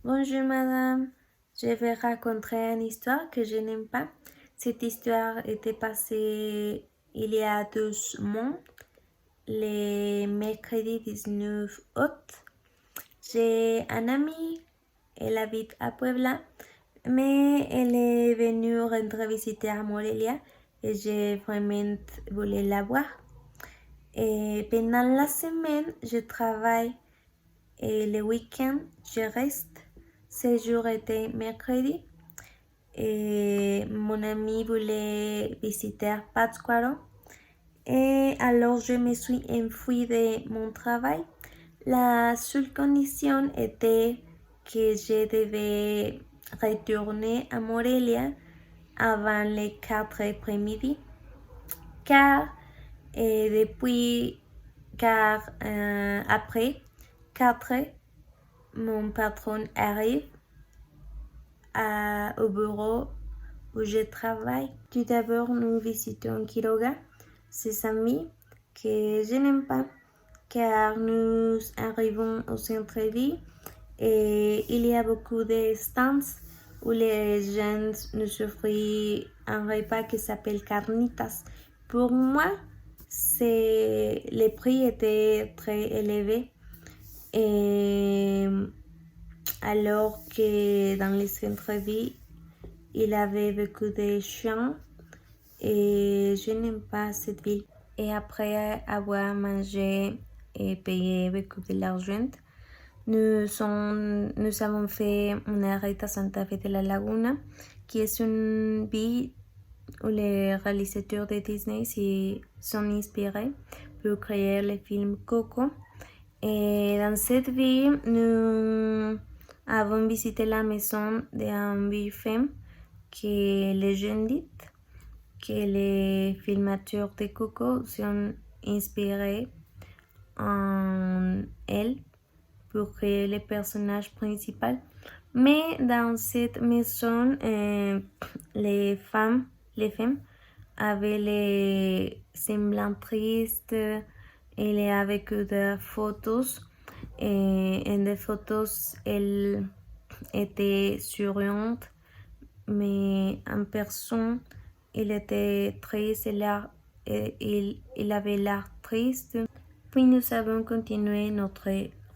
Bonjour madame, je vais raconter une histoire que je n'aime pas. Cette histoire était passée il y a 12 mois, le mercredi 19 août. J'ai un ami, elle habite à Puebla, mais elle est venue rendre visiter à Morelia et j'ai vraiment voulu la voir. Et pendant la semaine, je travaille et le week-end, je reste. Ce jour était mercredi et mon ami voulait visiter Pátzcuaro. Et alors je me suis enfuie de mon travail. La seule condition était que je devais retourner à Morelia avant les 4 après-midi. Car après 4, mon patron arrive au bureau où je travaille. Tout d'abord, nous visitons Quiroga, ses amis que je n'aime pas car nous arrivons au centre-ville et il y a beaucoup de stands où les gens nous offrent un repas qui s'appelle carnitas. Pour moi, les prix étaient très élevés et alors que dans les centres-villes, il avait beaucoup de chiens et je n'aime pas cette ville. Et après avoir mangé et payé beaucoup de l'argent, nous avons fait une arrêt à Santa Fe de la Laguna, qui est une ville où les réalisateurs de Disney se sont inspirés pour créer le film Coco. Et dans cette ville, nous avons visité la maison d'un vieux femme que les gens disent que les filmateurs de Coco sont inspirés en elle pour créer le personnage principal. Mais dans cette maison, les femmes avaient les semblants tristes. Il y avait que des photos. Et en des photos, elle était souriante, mais en personne, il était triste, il avait l'air triste. Puis nous avons continué notre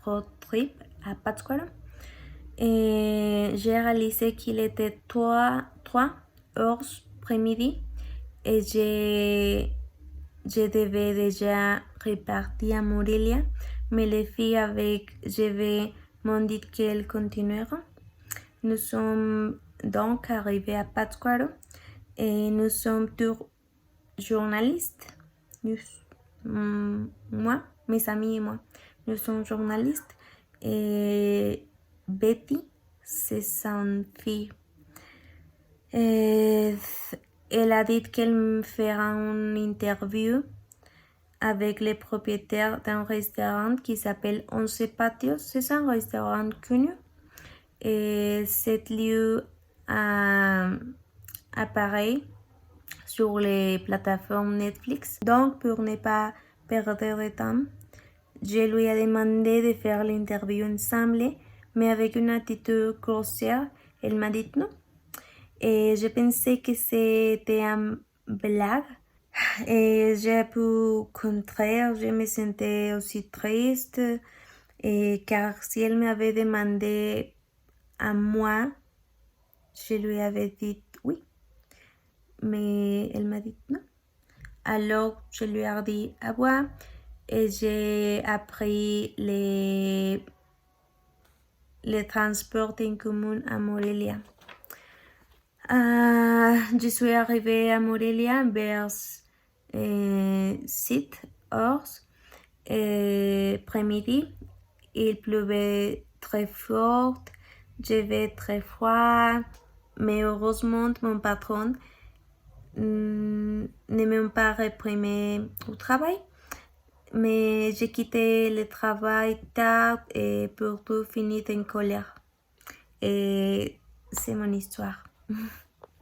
road trip à Pátzcuaro. Et j'ai réalisé qu'il était 3 heures après-midi et je devais déjà repartir à Morelia, mais les filles avec je m'ont dit qu'elles continueront. Nous sommes donc arrivés à Pátzcuaro et nous sommes tous journalistes. Moi, mes amis et moi, nous sommes journalistes et Betty, c'est son fille. Elle a dit qu'elle me fera une interview avec le propriétaire d'un restaurant qui s'appelle Once Patios. C'est un restaurant connu. Et cet lieu apparaît sur les plateformes Netflix. Donc, pour ne pas perdre de temps, je lui ai demandé de faire l'interview ensemble, mais avec une attitude grossière. Elle m'a dit non. Et je pensais que c'était un blague. Et j'ai pu contraire, je me sentais aussi triste. Et car si elle m'avait demandé à moi, je lui avais dit oui. Mais elle m'a dit non. Alors, je lui ai dit à moi et j'ai appris les transports en commun à Morelia. Je suis arrivée à Morelia vers 7 heures après-midi. Il pleuvait très fort, j'avais très froid, mais heureusement mon patron ne m'a pas réprimé au travail. Mais j'ai quitté le travail tard et pour tout finir en colère. Et c'est mon histoire.